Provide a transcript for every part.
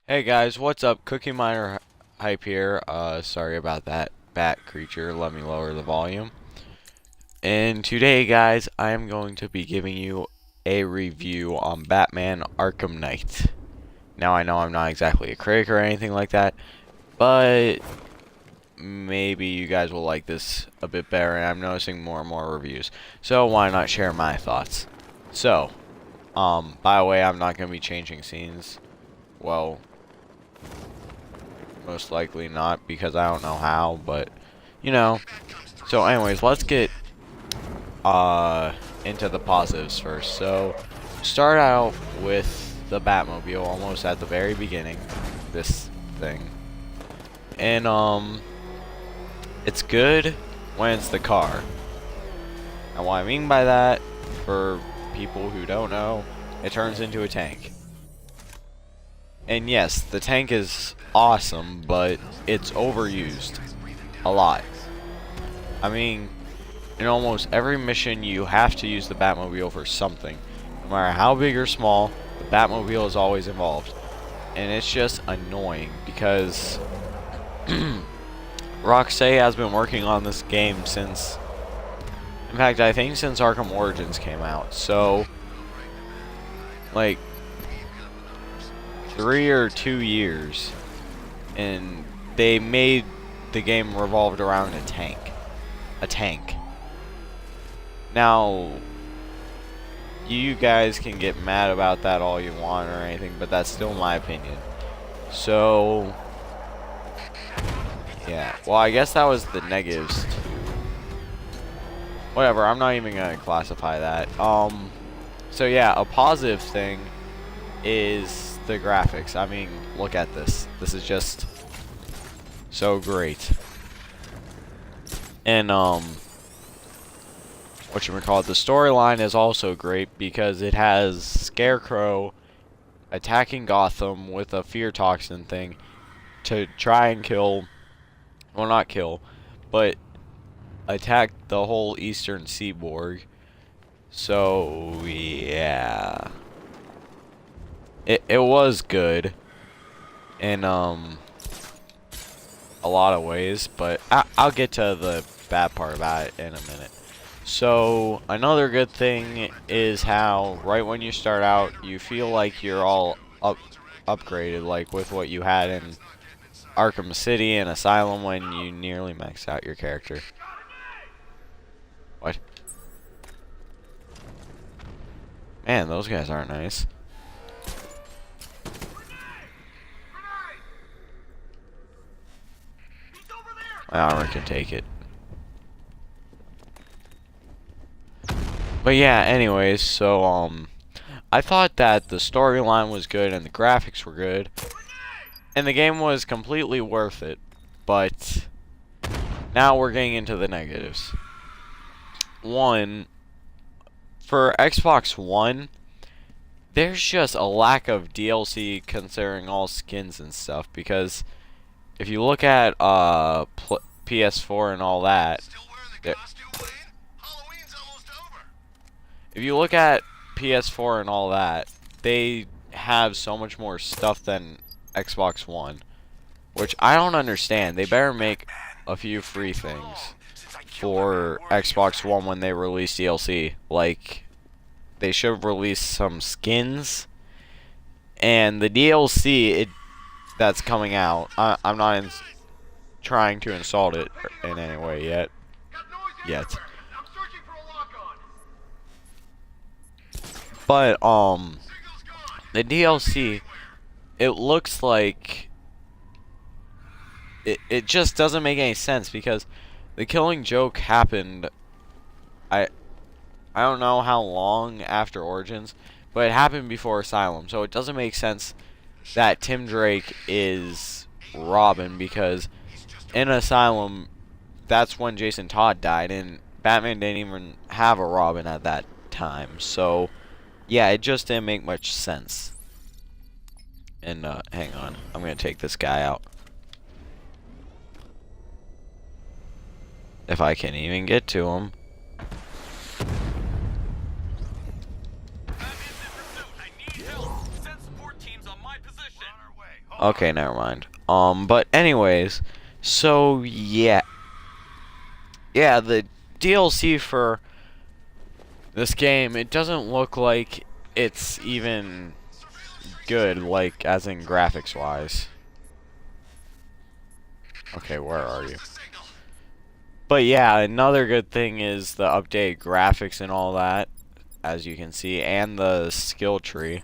Hey guys, what's up? Cookie Miner Hype here. Sorry about that bat creature. Let me lower the volume. And today, guys, I am going to be giving you a review on Batman Arkham Knight. Now, I know I'm not exactly a critic or anything like that, but maybe you guys will like this a bit better, and I'm noticing more and more reviews. So, why not share my thoughts? So, by the way, I'm not going to be changing scenes. Well, most likely not, because I don't know how, but you know. So anyways, let's get into the positives first. So start out with the Batmobile almost at the very beginning, this thing. And it's good when it's the car. And what I mean by that, for people who don't know, it turns into a tank. And yes, the tank is awesome, but it's overused a lot. I mean, in almost every mission you have to use the Batmobile for something. No matter how big or small, the Batmobile is always involved. And it's just annoying because Rocksteady has been working on this game since, in fact, I think since Arkham Origins came out. So, like, 3 or 2 years, and they made the game revolved around a tank. Now, you guys can get mad about that all you want or anything, but that's still my opinion. So, yeah. Well, I guess that was the negatives too. Whatever, I'm not even gonna classify that. So yeah, a positive thing is the graphics. I mean, look at this. This is just so great. And whatchamacallit, the storyline is also great because it has Scarecrow attacking Gotham with a fear toxin thing to try and kill, well, not kill, but attack the whole eastern seaboard. So yeah, it was good in a lot of ways, but I'll get to the bad part about it in a minute. So another good thing is how right when you start out you feel like you're all upgraded, like with what you had in Arkham City and Asylum when you nearly maxed out your character. What? Man, those guys aren't nice. My armor can take it. But yeah, anyways, so I thought that the storyline was good and the graphics were good, and the game was completely worth it. But now we're getting into the negatives. One, for Xbox One, there's just a lack of DLC considering all skins and stuff, because if you look at PS4 and all that, if you look at PS4 and all that, they have so much more stuff than Xbox One, which I don't understand. They better make a few free things for Xbox One when they release DLC. Like, they should have released some skins, and the DLC that's coming out, I'm not trying to insult it in any way yet. But the DLC, it looks like it just doesn't make any sense, because the Killing Joke happened, I don't know how long after Origins, but it happened before Asylum, so it doesn't make sense that Tim Drake is Robin, because in Asylum, that's when Jason Todd died, and Batman didn't even have a Robin at that time. So yeah, it just didn't make much sense. And hang on, I'm gonna take this guy out if I can even get to him. Okay, never mind. But anyways, so yeah, the DLC for this game, it doesn't look like it's even good, like as in graphics wise. Okay, where are you? But yeah, another good thing is the updated graphics and all that, as you can see, and the skill tree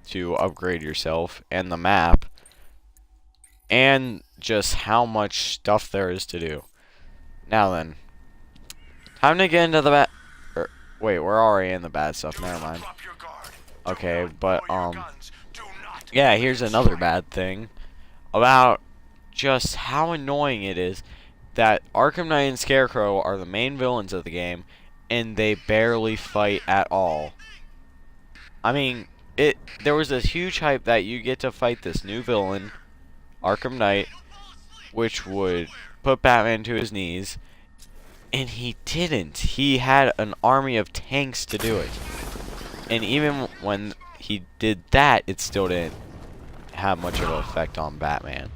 to upgrade yourself, and the map, and just how much stuff there is to do. Now then, time to get into the bad. Wait, we're already in the bad stuff. Never mind. Okay, but yeah, here's another bad thing about just how annoying it is that Arkham Knight and Scarecrow are the main villains of the game, and they barely fight at all. I mean, there was this huge hype that you get to fight this new villain, Arkham Knight, which would put Batman to his knees, and he didn't. He had an army of tanks to do it. And even when he did that, it still didn't have much of an effect on Batman.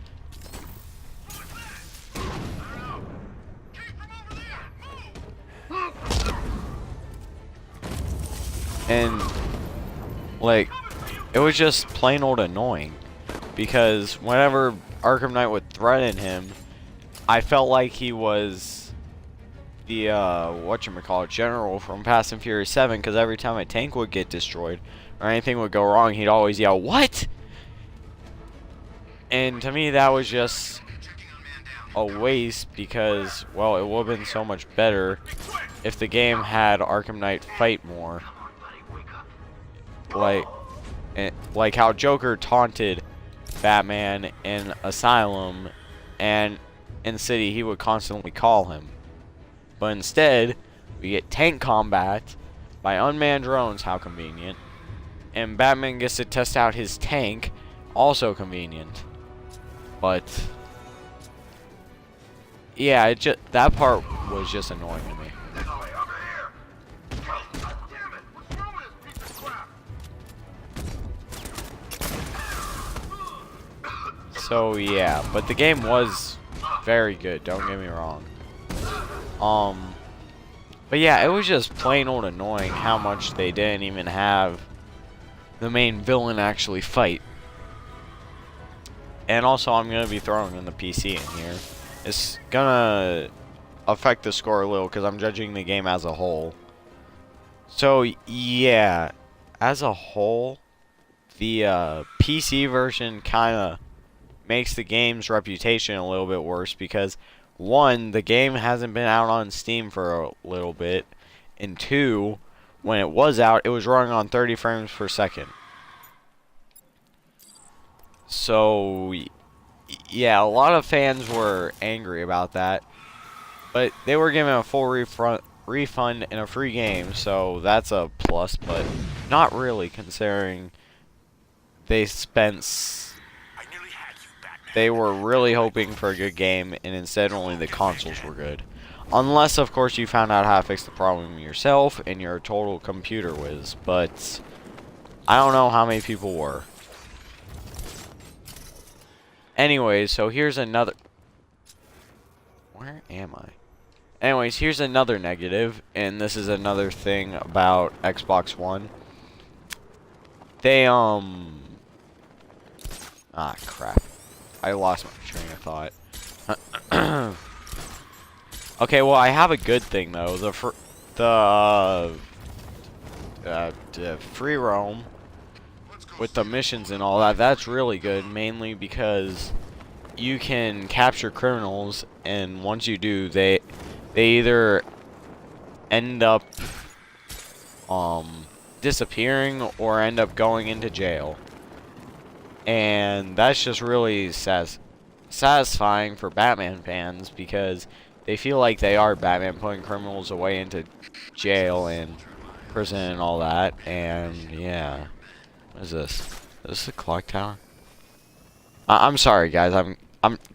And, like, it was just plain old annoying. Because whenever Arkham Knight would threaten him, I felt like he was the, whatchamacallit, general from Fast and Furious 7, because every time a tank would get destroyed, or anything would go wrong, he'd always yell, "What?" And to me, that was just a waste, because, well, it would have been so much better if the game had Arkham Knight fight more. Like how Joker taunted Batman in Asylum, and in City he would constantly call him. But instead, we get tank combat by unmanned drones, how convenient. And Batman gets to test out his tank, also convenient. But yeah, that part was just annoying to me. So yeah, but the game was very good, don't get me wrong. But yeah, it was just plain old annoying how much they didn't even have the main villain actually fight. And also, I'm going to be throwing in the PC in here. It's going to affect the score a little because I'm judging the game as a whole. So yeah, as a whole, the PC version kind of makes the game's reputation a little bit worse because, one, the game hasn't been out on Steam for a little bit, and two, when it was out, it was running on 30 frames per second. So yeah, a lot of fans were angry about that, but they were given a full refund and a free game, so that's a plus, but not really, considering they were really hoping for a good game, and instead only the consoles were good. Unless, of course, you found out how to fix the problem yourself and you're a total computer whiz, but I don't know how many people were. Anyways, so here's another... Where am I? Anyways, here's another negative, and this is another thing about Xbox One. They, Ah, crap. I lost my train of thought. Okay, well, I have a good thing, though. The free roam with the missions and all that, that's really good, mainly because you can capture criminals, and once you do, they either end up disappearing or end up going into jail. And that's just really satisfying for Batman fans because they feel like they are Batman, putting criminals away into jail and prison and all that. And yeah, what is this? Is this a clock tower? I'm sorry, guys.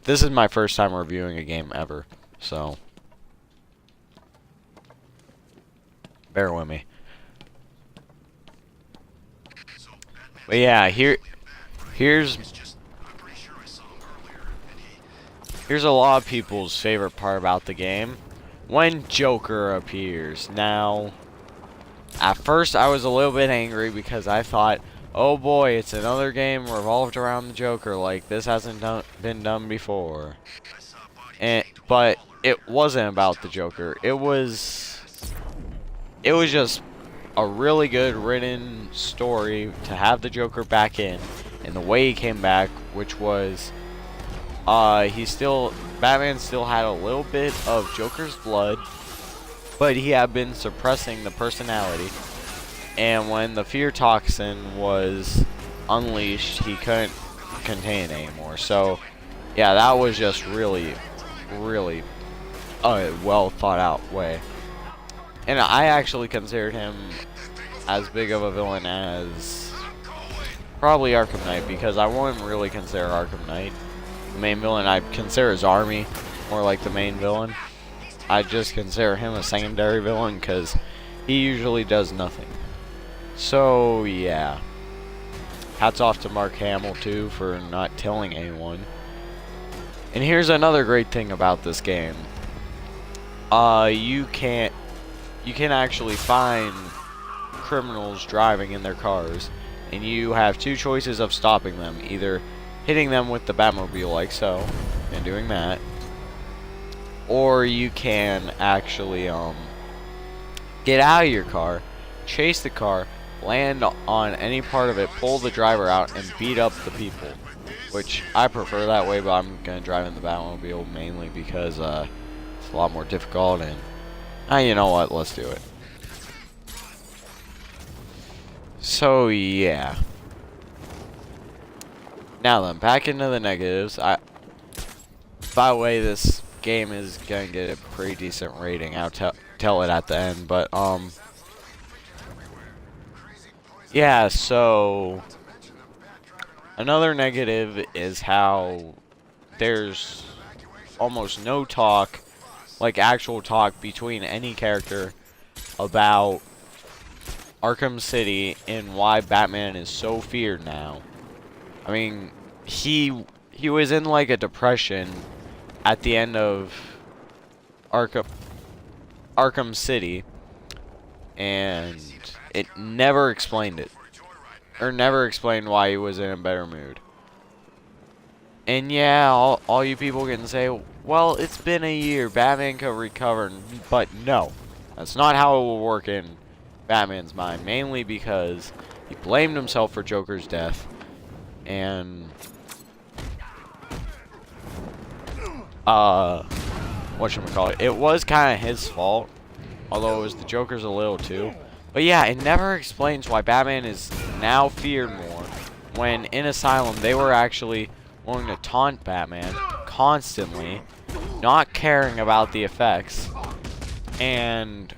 This is my first time reviewing a game ever, so bear with me. But yeah, here's here's a lot of people's favorite part about the game. When Joker appears. Now, at first I was a little bit angry because I thought, oh boy, it's another game revolved around the Joker, like this hasn't been done before. But it wasn't about the Joker. It was just a really good written story to have the Joker back in, and the way he came back, which was Batman still had a little bit of Joker's blood, but he had been suppressing the personality, and when the fear toxin was unleashed, he couldn't contain it anymore. So yeah, that was just really a well thought out way. And I actually considered him as big of a villain as probably Arkham Knight, because I wouldn't really consider Arkham Knight the main villain. I consider his army more like the main villain. I just consider him a secondary villain because he usually does nothing. So yeah, hats off to Mark Hamill too for not telling anyone. And here's another great thing about this game. You can actually find criminals driving in their cars, and you have two choices of stopping them: either hitting them with the Batmobile like so, and doing that, or you can actually get out of your car, chase the car, land on any part of it, pull the driver out, and beat up the people. Which I prefer that way, but I'm gonna drive in the Batmobile mainly because it's a lot more difficult, and you know what, let's do it. So yeah. Now then, back into the negatives. By the way, this game is gonna get a pretty decent rating. I'll tell it at the end, but yeah, so another negative is how there's almost no talk, like actual talk between any character about Arkham City and why Batman is so feared now. I mean, he was in like a depression at the end of Arkham City, and it never explained it, or never explained why he was in a better mood. And yeah, all you people can say, well, it's been a year, Batman could recover, but no, that's not how it will work in Batman's mind, mainly because he blamed himself for Joker's death, and whatchamacallit, it was kind of his fault, although it was the Joker's a little too. But yeah, it never explains why Batman is now feared more, when in Asylum they were actually willing to taunt Batman constantly, not caring about the effects, and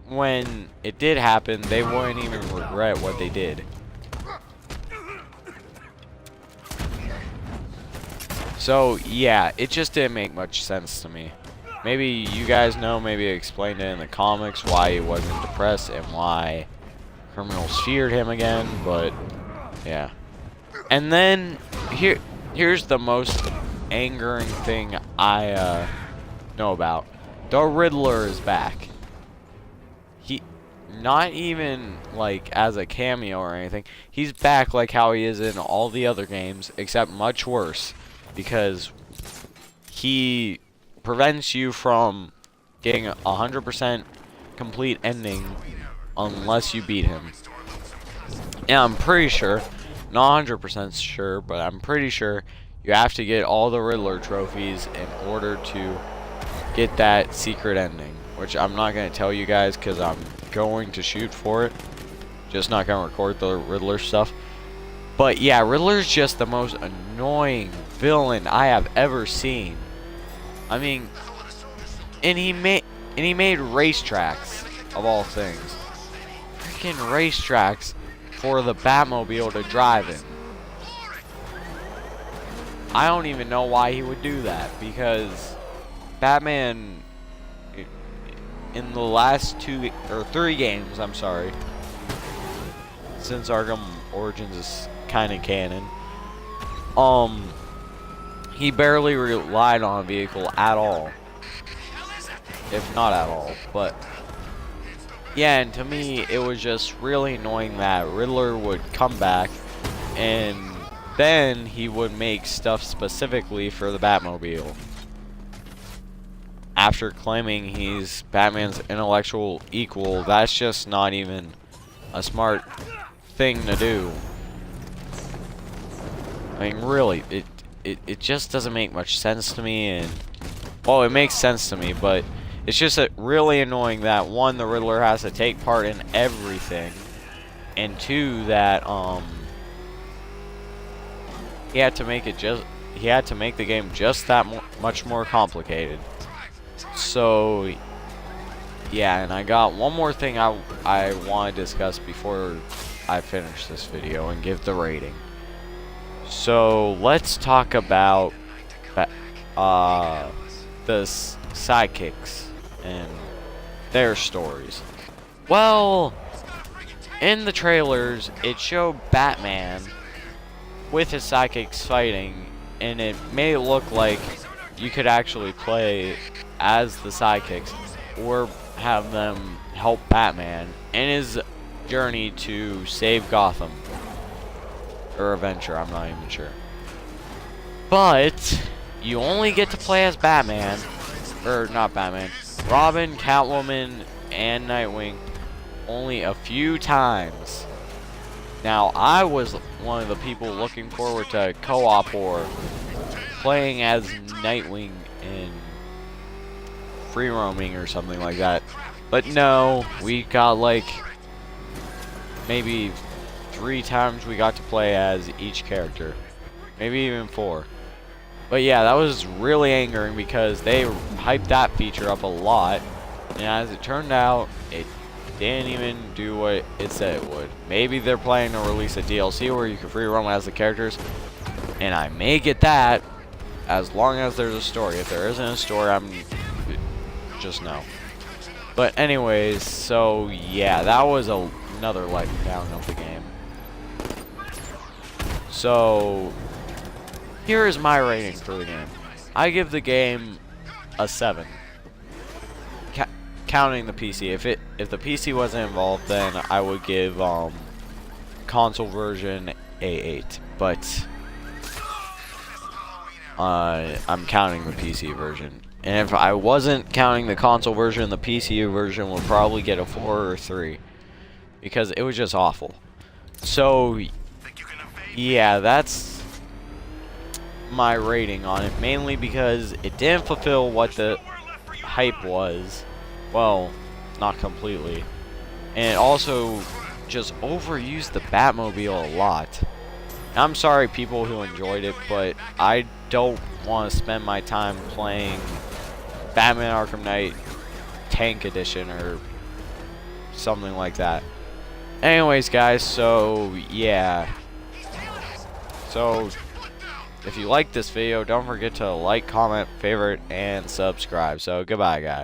when it did happen, they wouldn't even regret what they did. So yeah, it just didn't make much sense to me. Maybe you guys know, maybe it explained it in the comics why he wasn't depressed and why criminals feared him again, but yeah. And then here's the most angering thing I know about. The Riddler is back. He, not even like as a cameo or anything, he's back like how he is in all the other games, except much worse, because he prevents you from getting a 100% complete ending unless you beat him. And I'm pretty sure, not 100% sure, but I'm pretty sure you have to get all the Riddler trophies in order to get that secret ending, which I'm not going to tell you guys because I'm going to shoot for it. Just not going to record the Riddler stuff. But yeah, Riddler's just the most annoying villain I have ever seen. I mean, and he made racetracks of all things. Freaking racetracks for the Batmobile to drive in. I don't even know why he would do that, because Batman in the last 2 or 3 games, I'm sorry, since Arkham Origins is kind of canon, he barely relied on a vehicle at all, if not at all. But yeah, and to me, it was just really annoying that Riddler would come back, and then he would make stuff specifically for the Batmobile. After claiming he's Batman's intellectual equal, that's just not even a smart thing to do. I mean, really, it just doesn't make much sense to me, and well, it makes sense to me, but it's just really annoying that one, the Riddler has to take part in everything, and two, that he had to make the game just that much more complicated. So yeah, and I got one more thing I want to discuss before I finish this video and give the rating. So let's talk about the sidekicks and their stories. Well, in the trailers, it showed Batman with his sidekicks fighting, and it made it look like you could actually play as the sidekicks or have them help Batman in his journey to save Gotham. Or adventure, I'm not even sure. But you only get to play as Batman, or not Batman, Robin, Catwoman, and Nightwing only a few times. Now, I was one of the people looking forward to co-op or playing as Nightwing in free roaming or something like that. But no, we got like maybe 3 times we got to play as each character. Maybe even 4. But yeah, that was really angering because they hyped that feature up a lot. And as it turned out, it didn't even do what it said it would. Maybe they're planning to release a DLC where you can free roam as the characters. And I may get that as long as there's a story. If there isn't a story, I'm just no. But anyways, so yeah, that was another letdown of the game. So here is my rating for the game. I give the game a 7, counting the PC. If the PC wasn't involved, then I would give console version a 8. But I'm counting the PC version. And if I wasn't counting the console version, the PC version would probably get a 4 or 3. Because it was just awful. So yeah, that's my rating on it. Mainly because it didn't fulfill what the hype was. Well, not completely. And it also just overused the Batmobile a lot. I'm sorry people who enjoyed it, but I don't want to spend my time playing Batman Arkham Knight Tank Edition or something like that. Anyways, guys, so yeah. So if you like this video, don't forget to like, comment, favorite, and subscribe. So goodbye, guys.